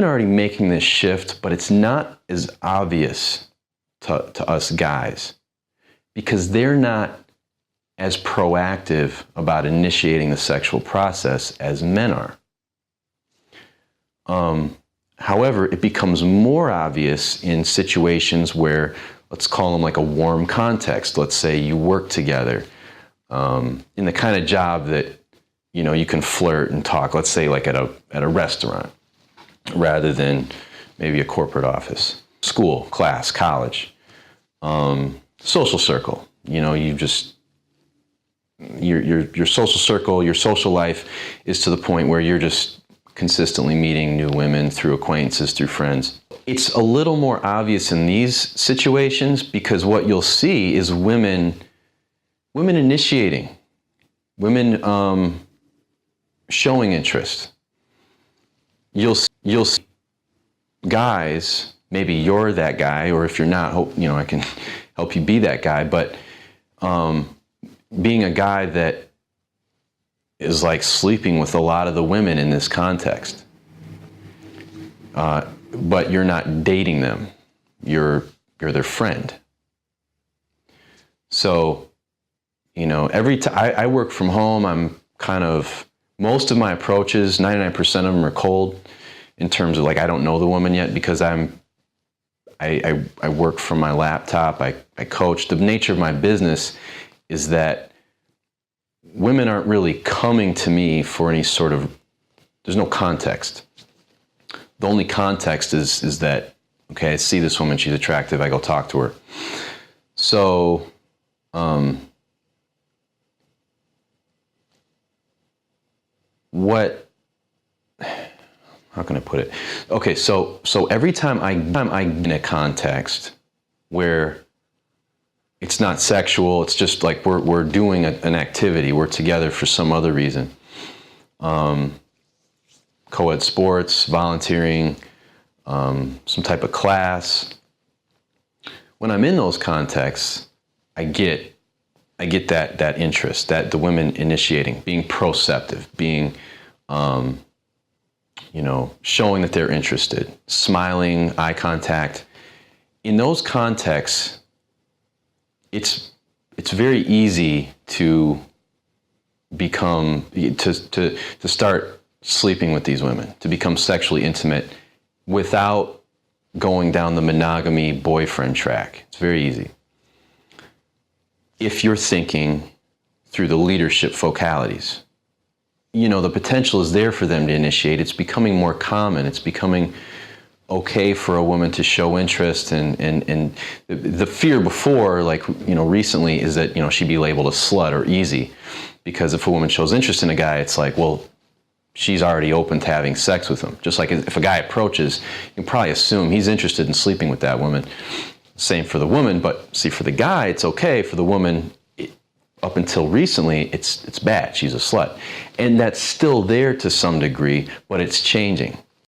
women are already making this shift, but it's not as obvious to us guys because they're not as proactive about initiating the sexual process as men are. However, it becomes more obvious in situations where, let's call them like a warm context. Let's say you work together in the kind of job that, you know, you can flirt and talk, let's say like at a restaurant, rather than maybe a corporate office, school, class, college, social circle. You know, you just, your social circle, your social life is to the point where you're just consistently meeting new women through acquaintances, through friends. It's a little more obvious in these situations because what you'll see is women initiating, women showing interest. You'll see guys, maybe you're that guy, or if you're not, you know, I can help you be that guy, but being a guy that is like sleeping with a lot of the women in this context. But you're not dating them. You're their friend. So, you know, every time I work from home, I'm kind of, most of my approaches, 99% of them are cold in terms of like, I don't know the woman yet because I work from my laptop, I coach. The nature of my business is that women aren't really coming to me for any sort of, there's no context. The only context is that, okay, I see this woman, she's attractive, I go talk to her. So, how can I put it? Okay, so every time I'm in a context where it's not sexual, it's just like we're doing an activity, we're together for some other reason. Co-ed sports, volunteering, some type of class. When I'm in those contexts, I get that interest, that the women initiating, being proceptive, being, you know, showing that they're interested, smiling, eye contact. In those contexts, it's very easy to become, to start sleeping with these women, to become sexually intimate without going down the monogamy boyfriend track. It's very easy. If you're thinking through the leadership focalities, you know, the potential is there for them to initiate. It's becoming more common. It's becoming okay for a woman to show interest, and the fear before, like, you know, recently is that, you know, she'd be labeled a slut or easy, because if a woman shows interest in a guy, it's like, well, she's already open to having sex with him. Just like if a guy approaches, you can probably assume he's interested in sleeping with that woman. Same for the woman, but see, for the guy, it's okay. For the woman, up until recently, it's bad. She's a slut. And that's still there to some degree, but it's changing.